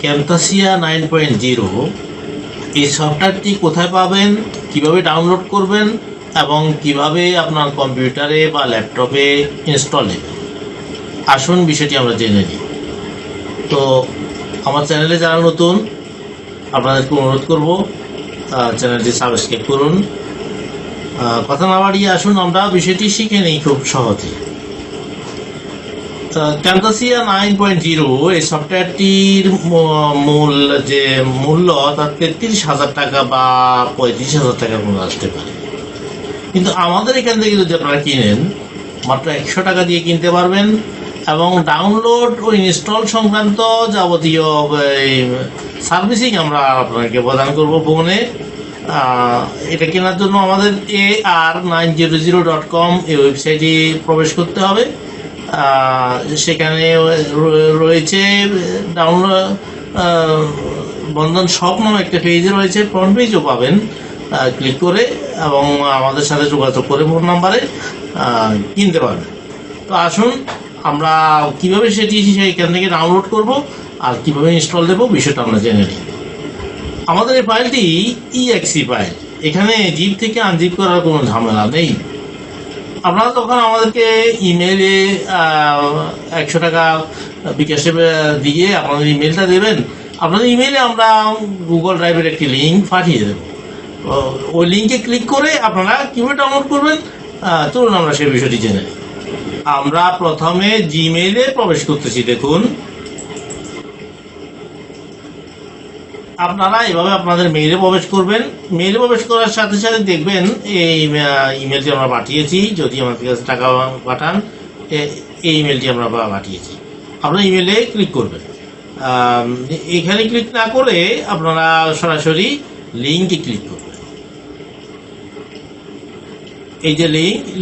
camtasia 9.0 এই সফটওয়্যারটি কোথায় পাবেন, কিভাবে ডাউনলোড করবেন এবং কিভাবে আপনার কম্পিউটারে বা ল্যাপটপে ইনস্টল নেবেন, আসুন বিষয়টি আমরা জেনে নিই। তো আমার চ্যানেলে যারা নতুন, আপনাদেরকে অনুরোধ করব চ্যানেলটি সাবস্ক্রাইব করুন। কথা না বাড়িয়ে আসুন আমরা বিষয়টি শিখে নিই খুব সহজে। camtasia 9.0 এই সফটওয়্যারটির মূল যে মূল্য তার 33,000 টাকা বা 35,000 টাকার মতো আসতে পারে, কিন্তু আমাদের এখান থেকে যদি আপনারা কিনেন মাত্র 100 টাকা দিয়ে কিনতে পারবেন এবং ডাউনলোড ও ইনস্টল সংক্রান্ত যাবতীয় সার্ভিসিং আমরা আপনাকে প্রদান করব ফোনে। এটা কেনার জন্য আমাদের ar900.com এই ওয়েবসাইটে প্রবেশ করতে হবে। সেখানে রয়েছে ডাউনলোড বন্ধন শপ নামে একটা পেজ রয়েছে, ফ্রন্ট পেজও পাবেন, ক্লিক করে এবং আমাদের সাথে যোগাযোগ করে ফোন নাম্বারে কিনতে পারবেন। তো আসুন আমরা কীভাবে সেটি এখান থেকে ডাউনলোড করব আর কীভাবে ইনস্টল দেবো বিষয়টা আমরা জেনে নিই। আমাদের এই ফাইলটি exe ফাইল, এখানে জিপ থেকে আনজিপ করার কোনো ঝামেলা নেই। আপনারা তখন আমাদেরকে ইমেইলে 100 টাকা বিকাশে দিয়ে আপনাদের ইমেলটা দেবেন। আপনাদের ইমেইলে আমরা গুগল ড্রাইভের একটি লিঙ্ক পাঠিয়ে দেবো। ওই লিঙ্কে ক্লিক করে আপনারা কীভাবে ডাউনলোড করবেন চলুন আমরা সেই বিষয়টি জেনে নিই। আমরা প্রথমে জিমেইলে প্রবেশ করতেছি। দেখুন আপনারা এভাবে আপনাদের মেইলে প্রবেশ করবেন। মেইলে প্রবেশ করার সাথে সাথে দেখবেন এই ইমেলটি আমরা পাঠিয়েছি, যদি আমাদের কাছে টাকা পাঠান এই ইমেলটি আমরা পাঠিয়েছি। আপনারা ইমেলে ক্লিক করবেন। এখানে ক্লিক না করে আপনারা সরাসরি লিঙ্কে ক্লিক করবেন। এই যে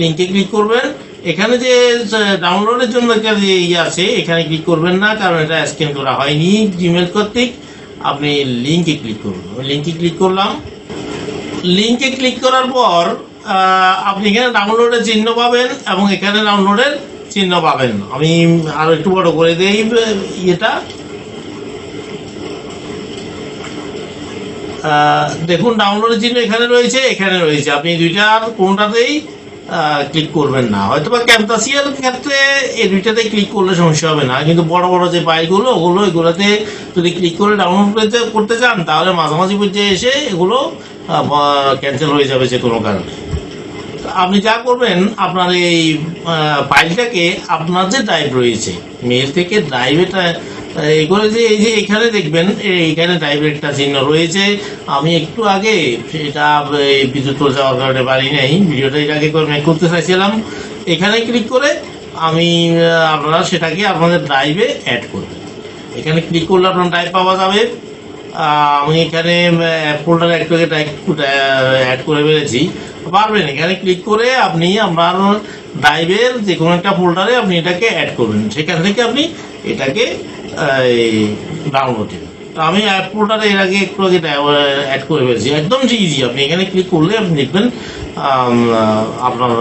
লিঙ্কে ক্লিক করবেন। এখানে যে ডাউনলোডের জন্য একটা যে আছে এখানে ক্লিক করবেন না, কারণ এটা স্ক্যান করা হয়নি জিমেল কর্তৃক। আপনি লিঙ্কে ক্লিক করুন। লিঙ্কে ক্লিক করলাম। লিঙ্কে ক্লিক করার পর আপনি এখানে ডাউনলোডের চিহ্ন পাবেন এবং এখানে ডাউনলোডের চিহ্ন পাবেন। আমি আরো একটু বড় করে দেই এটা। দেখুন ডাউনলোডের চিহ্ন এখানে রয়েছে, এখানে রয়েছে। আপনি দুইটার কোনটাতেই ক্লিক করবেন না। হয়তো বা ক্যামতাসিয়ার ক্ষেত্রে এই দুইটাতে ক্লিক করলে সমস্যা হবে না, কিন্তু বড় বড় যে ফাইলগুলো এগুলোতে যদি ক্লিক করে ডাউনলোড করতে চান তাহলে মাঝামাঝি পর্যায়ে এসে এগুলো ক্যান্সেল হয়ে যাবে যে কোনো কারণে। আপনি যা করবেন, আপনার এই ফাইলটাকে আপনার যে ড্রাইভ রয়েছে মেল থেকে ড্রাইভেটা এগুলো যে এই যে এখানে দেখবেন এইখানে ড্রাইভের একটা চিহ্ন রয়েছে। আমি একটু আগে সেটা বিদ্যুৎ চলে যাওয়ার কারণে পারি নাই, ভিডিওটা এর আগে করতে চাইছিলাম। এখানে ক্লিক করে আপনারা সেটাকে আপনাদের ড্রাইভে অ্যাড করবেন। এখানে ক্লিক করলে আপনার ড্রাইভ পাওয়া যাবে। আমি এখানে ফোল্ডারে একটু অ্যাড করে ফেলেছি, পারবেন। এখানে ক্লিক করে আপনি আপনার ড্রাইভের যে কোনো একটা ফোল্ডারে আপনি এটাকে অ্যাড করবেন, সেখান থেকে আপনি এটাকে ডাউনলোড দেবেন। তো আমি ফোল্ডারে এর আগে একটু আগে অ্যাড করে ফেলেছি, একদম ইজি। আপনি এখানে ক্লিক করলে আপনি দেখবেন আপনার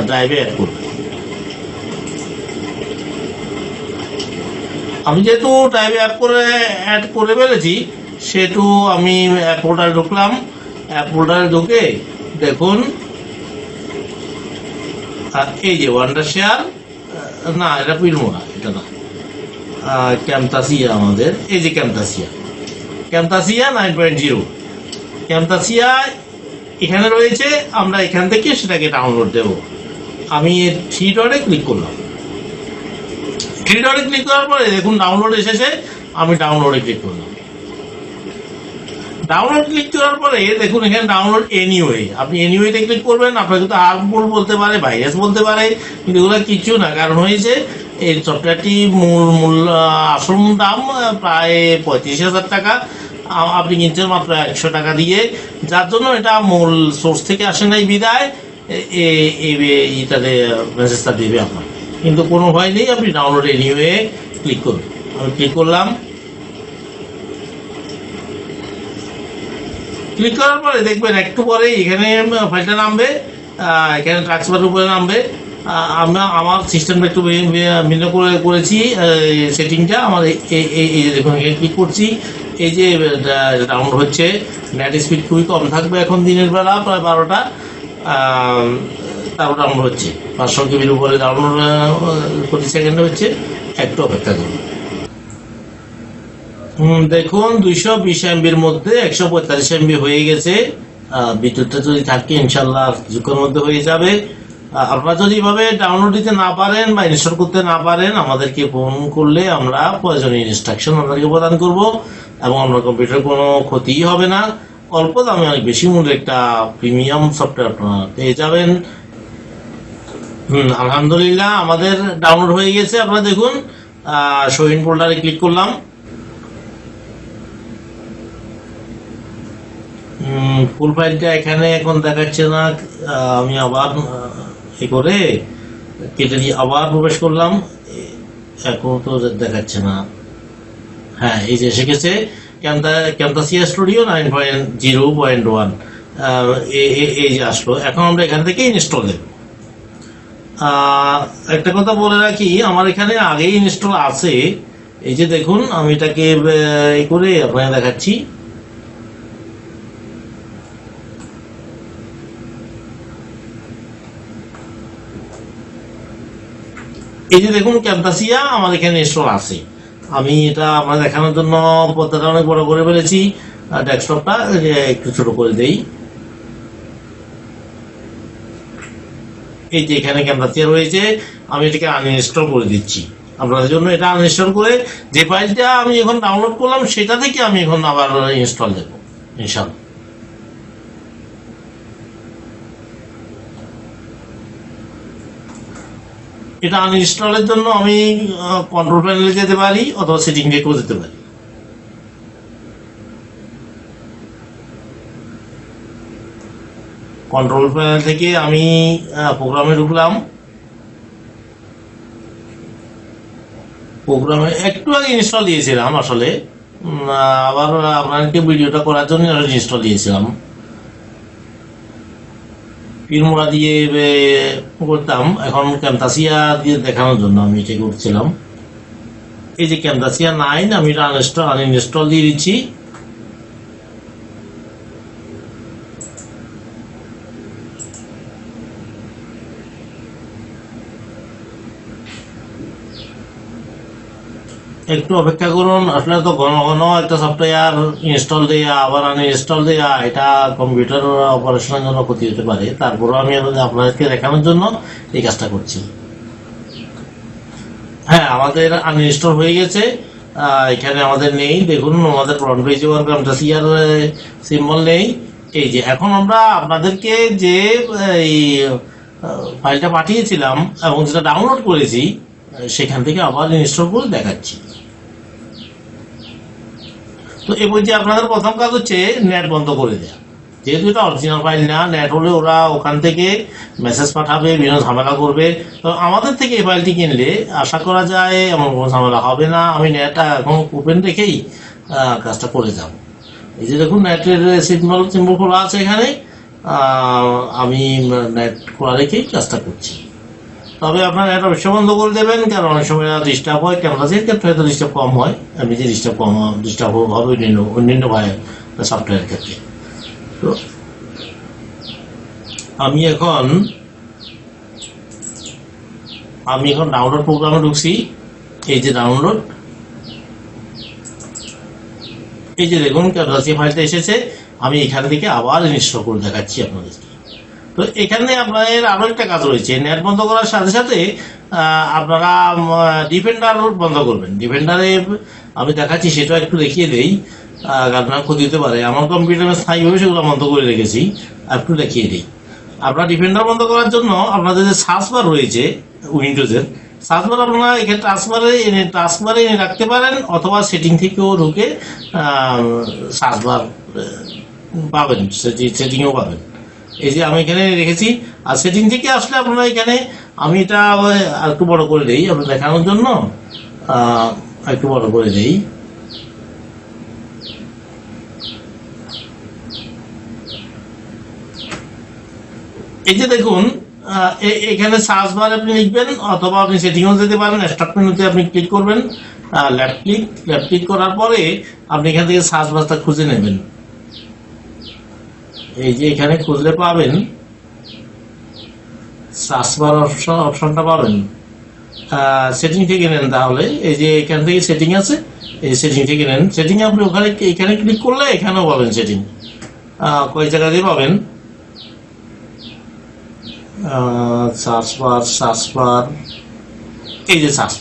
ড্রাইভে অ্যাড করবেন। আমি যেহেতু ড্রাইভে অ্যাড করে ফেলেছি সেহেতু আমি অ্যাপ ফোল্ডারে ঢুকলাম। অ্যাপ ফোল্ডারে ঢুকে দেখুন এই যে ওয়ান্ডার শেয়ার, না এটা পিলমোনা, এটা না, ক্যামতাসিয়া। আমাদের এই যে ক্যামতাসিয়া 9.0 ক্যামতাসিয়া এখানে রয়েছে। আমরা এখান থেকে সেটাকে ডাউনলোড দেব। আমি থ্রি ডটে ক্লিক করলাম। থ্রি ডটে ক্লিক করার পরে দেখুন ডাউনলোড এসেছে। আমি ডাউনলোডে ক্লিক করলাম। ডাউনলোড ক্লিক করার পরে দেখুন এখানে ডাউনলোড এনিওয়ে। আপনি এনিওয়েতে ক্লিক করবেন। আপনার কিন্তু হার্মফুল বলতে পারে, ভাইরাস বলতে পারে, কিন্তু এগুলো কিছু না। কারণ হয়েছে এই সফটওয়্যারটি মূল্য আসল দাম প্রায় 35,000 টাকা। আপনি কিনছেন মাত্র 100 টাকা দিয়ে, যার জন্য এটা মূল সোর্স থেকে আসে নাই বিদায় এটাতে মেসেজটা দেবে আপনার। কিন্তু কোনো ভয় নেই, আপনি ডাউনলোড এনিওয়ে ক্লিক করুন। আমি ক্লিক করলাম। ক্লিক করার পরে দেখবেন একটু পরে এখানে ফাইলটা নামবে, এখানে ট্রান্সফার উপরে নামবে। আমরা আমার সিস্টেমটা একটু ভিন্ন করে করেছি। সেটিংটা আমার এই যে দেখুন এখানে ক্লিক করছি, এই যে ডাউনলোড হচ্ছে। নেট স্পিড খুবই কম থাকবে এখন দিনের বেলা, প্রায় 12টা। তারপর ডাউনলোড হচ্ছে 500 কেবির উপরে ডাউনলোড প্রতি সেকেন্ডে হচ্ছে। একটু অপেক্ষা করুন। দেখুন 220 MBর মধ্যে 145 MB হয়ে গেছে। বিদ্যুৎটা যদি থাকে ইনশাল্লাহ কিছুক্ষণের মধ্যে হয়ে যাবে। আপনারা যদি এভাবে ডাউনলোড দিতে না পারেন বা ইনস্টল করতে না পারেন, আমাদেরকে ফোন করলে আমরা প্রয়োজনীয় ইনস্ট্রাকশন আপনাদেরকে প্রদান করব এবং আপনার কম্পিউটার কোনো ক্ষতিই হবে না। অল্প দামে অনেক বেশি মূল্যে একটা প্রিমিয়াম সফটওয়্যার আপনারা পেয়ে যাবেন। আলহামদুলিল্লাহ আমাদের ডাউনলোড হয়ে গেছে। আপনারা দেখুন, শোইন ফোল্ডারে ক্লিক করলাম। ফুল ফাইলটা এখানে এখন দেখাচ্ছে না। আমি আবার করে কেটে দিয়ে আবার প্রবেশ করলাম। এখন তো দেখাচ্ছে না। হ্যাঁ, এই যে এসে গেছে ক্যামতাসিয়া স্টুডিও 9.0.1। এই যে আসলো। এখন আমরা এখান থেকে ইনস্টল দেব। একটা কথা বলে রাখি, আমার এখানে আগেই ইনস্টল আছে। এই যে দেখুন, আমি এটাকে করে আপনাকে দেখাচ্ছি। এই যে দেখুন, ক্যামতাসিয়া আমার এখানে ইনস্টল আছে। আমি এটা আপনার দেখানোর জন্য পর্দাটা অনেক বড় করে ফেলেছি। ডেস্কটপটা একটু ছোট করে দেই। এই যে এখানে ক্যামতাসিয়া রয়েছে, আমি এটাকে আনইনস্টল করে দিচ্ছি আপনাদের জন্য। এটা আনইনস্টল করে যে ফাইলটা আমি এখন ডাউনলোড করলাম সেটা থেকে আমি এখন আবার ইনস্টল দেবো ইনশাআল্লাহ। এটা আনইনস্টলের জন্য আমি কন্ট্রোল প্যানেলে যেতে পারি অথবা সেটিং থেকেও যেতে পারি। কন্ট্রোল প্যানেল থেকে আমি প্রোগ্রামে ঢুকলাম। প্রোগ্রামে একটু আগে ইনস্টল দিয়েছিলাম আসলে। আবার আপনাদেরকে ভিডিওটা করার জন্য ইনস্টল দিয়েছিলাম। পিরমোড়া দিয়ে করতাম, এখন ক্যামতাসিয়া দিয়ে দেখানোর জন্য আমি এটা করছিলাম। এই যে ক্যামতাসিয়া 9 আমি এটা আনইনস্টল দিয়ে দিচ্ছি। একটু অপেক্ষা করুন। আসলে তো ঘন ঘন একটা সফটওয়্যার ইনস্টল দেয়া আবার আনইনস্টল দেয়া, এটা কম্পিউটার অপারেশনের জন্য ক্ষতি হতে পারে। তারপরও আমি আপনাদেরকে দেখানোর জন্য এই কাজটা করছি। হ্যাঁ, আমাদের আনইনস্টল হয়ে গেছে। এখানে আমাদের নেই। দেখুন, আমাদের ফ্রন্ট পেজে ক্যামতাসিয়ার সিম্বল নেই। এই যে এখন আমরা আপনাদেরকে যে এই ফাইলটা পাঠিয়েছিলাম এবং যেটা ডাউনলোড করেছি সেখান থেকে আবার ইনস্টল করে দেখাচ্ছি। তো এই বইটি আপনাদের প্রথম কাজ হচ্ছে নেট বন্ধ করে দেওয়া। যেহেতু এটা অরিজিনাল ফাইল না, নেট হলে ওরা ওখান থেকে মেসেজ পাঠাবে, বিভিন্ন ঝামেলা করবে। তো আমাদের থেকে এই ফাইলটি কিনলে আশা করা যায় এমন কোনো ঝামেলা হবে না। আমি নেটটা এখন ওপেন রেখেই কাজটা করে যাব। এই যে দেখুন, নেটের সিম্বল খোলা আছে এখানে। আমি নেট খোলা রেখেই কাজটা করছি। তবে আপনারা এটা অবশ্যই বন্ধ করে দেবেন, কারণ অনেক সময় ডিস্টার্ব হয়। ক্যামতাসিয়ার ক্ষেত্রে হয়তো ডিস্টার্ব কম হয়, এমনিতে ডিস্টার্ব হবে অন্যান্য সফটওয়্যারের ক্ষেত্রে। তো আমি এখন ডাউনলোড প্রোগ্রামে ঢুকছি। এই যে ডাউনলোড, এই যে দেখুন ক্যামতাসিয়া ফাইলটা এসেছে। আমি এখান থেকে আবার ইনস্টল করে দেখাচ্ছি আপনাদেরকে। তো এখানে আপনাদের আরো একটা কাজ রয়েছে। নেট বন্ধ করার সাথে সাথে আপনারা ডিফেন্ডার বন্ধ করবেন। ডিফেন্ডারে আমি দেখাচ্ছি, সেটা একটু দেখিয়ে দেই, আপনার ক্ষতি হতে পারে। আমার কম্পিউটারে স্থায়ীভাবে সেগুলো বন্ধ করে রেখেছি, একটু দেখিয়ে দিই। আপনার ডিফেন্ডার বন্ধ করার জন্য আপনাদের যে সার্চ বার রয়েছে উইন্ডোজের, সার্চ বার আপনারা এখানে টাস্কবারে এনে রাখতে পারেন, অথবা সেটিং থেকেও ঢুকে সার্চ বার পাবেন, সেটিংও পাবেন। এই যে আমি এখানে রেখেছি। আর সেটিং থেকে আসলে আপনারা এখানে, আমি এটা একটু বড় করে দেই আপনার দেখানোর জন্য, একটু বড় করে দেই। এই যে দেখুন, এখানে সার্চ বার আপনি লিখবেন, অথবা আপনি সেটিংও যেতে পারেন। স্টার্ট মেনুতে আপনি ক্লিক করবেন, লেফট ক্লিক করার পরে আপনি এখান থেকে সার্চ বারটা খুঁজে নেবেন। এই যে এখানে খুঁজলে পাবেন, সার্চ বার অপশনটা পাবেন। সেটিং থেকে নেন, তাহলে এই যে এখান থেকে সেটিং আছে, এই সেটিং থেকে নেন। সেটিং আপনি ওখানে এখানে ক্লিক করলে এখানেও পাবেন সেটিং। কয় জায়গা দিয়ে পাবেন? সার্চ বার, এই যে সার্চ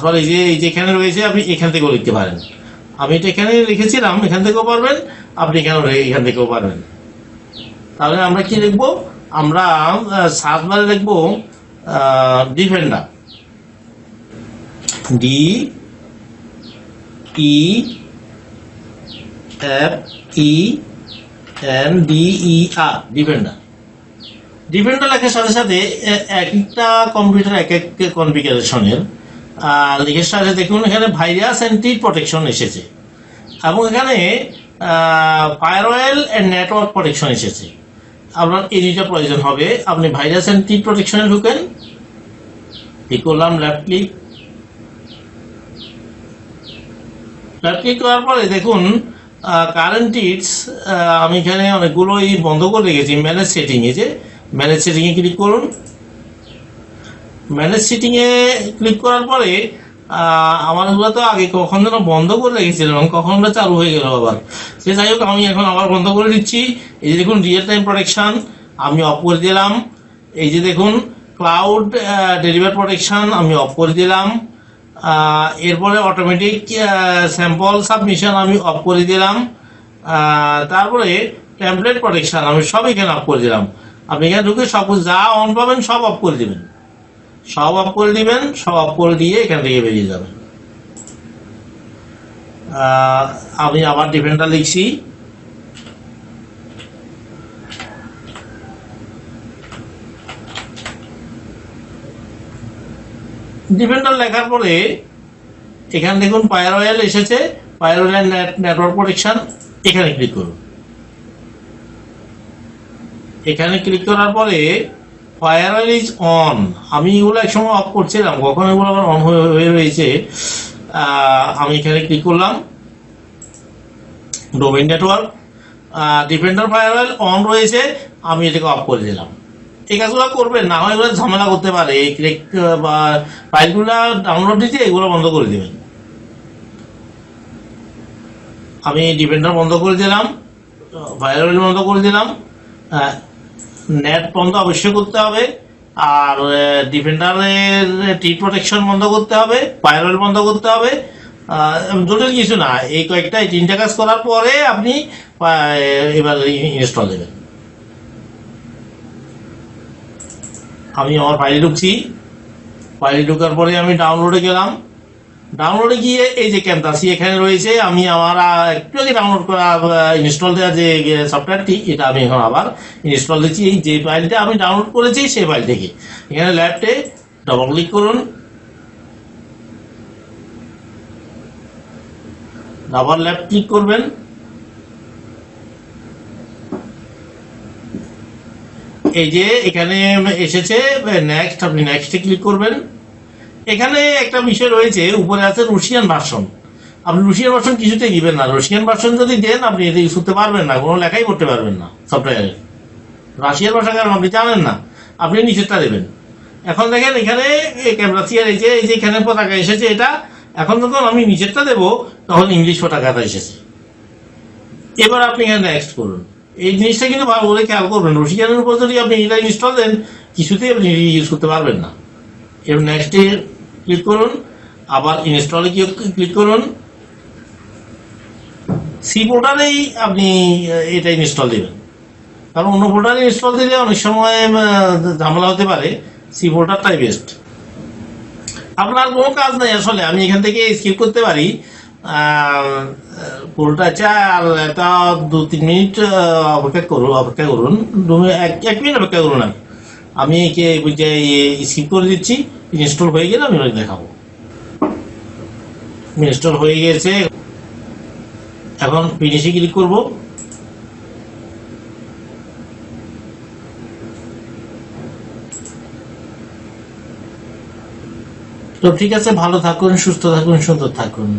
বার এই যে এখানে রয়েছে, আপনি এখান থেকেও লিখতে পারেন। আমি এটা এখানে লিখেছিলাম, এখান থেকেও পারবেন, আপনি এখান থেকেও পারবেন। তাহলে আমরা কি লিখবো? আমরা সার্চ বারে লিখবো ডিফেন্ডার, DEFENDER, ডিফেন্ডার লেখার সাথে সাথে একটা কম্পিউটার এক এক কনফিগারেশনের লেখার সাথে দেখুন এখানে ভাইরাস অ্যান্ড টি প্রোটেকশন এসেছে, এবং এখানে ফায়ারওয়েল অ্যান্ড নেটওয়ার্ক প্রোটেকশন এসেছে। আপনার এই দুইটা প্রয়োজন হবে। আপনি ভাইরাস অ্যান্ড টি প্রোটেকশনে ঢুকেন, ক্লিক করলাম, লেফট ক্লিক করার পরে দেখুন কারেন্ট টিটস, আমি এখানে অনেকগুলোই বন্ধ করে রেখেছি। ম্যানেজ সেটিংয়ে, যে ম্যানেজ সেটিংয়ে ক্লিক করুন। ম্যানেজ সেটিংয়ে ক্লিক করার পরে আমার এগুলো তো আগে কখন যেন বন্ধ করে রেখেছিলাম এবং কখন চালু হয়ে গেল আবার। সে যাই হোক, আমি এখন আবার বন্ধ করে দিচ্ছি। এই যে দেখুন রিয়েল টাইম প্রোটেকশন আমি অফ করে দিলাম। এই যে দেখুন ক্লাউড ডেলিভার প্রোটেকশন আমি অফ করে দিলাম। এরপরে অটোমেটিক স্যাম্পল সাবমিশন আমি অফ করে দিলাম। তারপরে টেমপ্লেট প্রোটেকশন আমি সব এখানে অফ করে দিলাম। আপনি এখানে ঢুকে সব যা অন পাবেন সব অফ করে দিবেন, সব অফ করে দিয়ে এখান থেকে বেরিয়ে যাবেন। আমি আবার ডিফেন্ডার লিখছি। ডিফেন্ডার লেখার পরে এখানে দেখুন ফায়ারওয়েল এসেছে, ফায়ারওয়েল নেটওয়ার্ক প্রোটেকশন, এখানে ক্লিক করুন। এখানে ক্লিক করার পরে ফায়ারওয়েল ইজ অন, আমি এগুলো একসময় অফ করছিলাম, কখন এগুলো আবার অন হয়ে রয়েছে। আমি এখানে ক্লিক করলাম, domain network, defender farewell on রয়েছে, আমি এটাকে অফ করে দিলাম। এই কাজগুলো করবেন, না হয় এগুলো ঝামেলা করতে পারে। এই বা ফাইলগুলো ডাউনলোড দিতে এগুলো বন্ধ করে দেবেন। আমি ডিফেন্ডার বন্ধ করে দিলাম, ফায়ারওয়েল বন্ধ করে দিলাম। নেট বন্ধ অবশ্যই করতে হবে, আর ডিফেন্ডারের টি প্রোটেকশন বন্ধ করতে হবে, ফায়ারওয়েল বন্ধ করতে হবে। জটিল কিছু না, এই কয়েকটা তিনটা কাজ করার পরে আপনি এবার ইনস্টল দেবেন। আমি আমার ফাইলে ঢুকছি, ফাইলে ঢোকার পরে আমি ডাউনলোডে গেলাম। ডাউনলোডে গিয়ে এই যে ক্যামটাসিয়া এখানে রয়েছে, আমি আমার একটু আগে ডাউনলোড করা ইনস্টল দেওয়া যে সফটওয়্যারটি, এটা আমি এখন আবার ইনস্টল দিচ্ছি। এই যে ফাইলটা আমি ডাউনলোড করেছি সেই ফাইল থেকে। এখানে লেফটে ডবল ক্লিক করুন, আবার লেফট ক্লিক করবেন। এই যে এখানে এসেছে নেক্সট, আপনি নেক্সটে ক্লিক করবেন। এখানে একটা বিষয় রয়েছে, উপরে আছে রুশিয়ান ভার্সন। আপনি রুশিয়ান ভার্সন কিছুতেই দিবেন না। রুশিয়ান ভার্সন যদি দেন আপনি এটা ইউজ করতে পারবেন না, কোনো লেখাই করতে পারবেন না সফটওয়্যারে। রাশিয়ান ভাষা কারণ আপনি জানেন না, আপনি নিচেরটা দেবেন। এখন দেখেন এখানে ক্যামটাসিয়ার এই যে এখানে পতাকা এসেছে, এটা এখন যখন আমি নিচেরটা দেবো তখন ইংলিশ পতাকাটা এসেছে। এবার আপনি এখানে নেক্সট করুন। এই জিনিসটা কিন্তু ভালো করে খেয়াল করবেন, রুশিয়ানের উপর যদি আপনি এটা ইনস্টল দেন কিছুতেই আপনি ইউজ করতে পারবেন না। এবার নেক্সটে ক্লিক করুন, আবার ইনস্টলে ক্লিক করুন। সি ফোল্ডারেই আপনি এটা ইনস্টল দেবেন, কারণ অন্য ফোল্ডারে ইনস্টল দিলে অনেক সময় ঝামেলা হতে পারে। সি ফোল্ডারটাই বেস্ট। আপনার কোনো কাজ নাই আসলে, আমি এখান থেকে স্কিপ করতে পারি পুরোটা। আর এটা 2-3 মিনিট অপেক্ষা করুন, 1 মিনিট অপেক্ষা করুন। আমি একে স্কিপ করে দিচ্ছি। ইনস্টল হয়ে গেলে আমি দেখাবো। ইনস্টল হয়ে গেছে, এখন ফিনিশে ক্লিক করব। তো ঠিক আছে, ভালো থাকুন, সুস্থ থাকুন, সুন্দর থাকুন।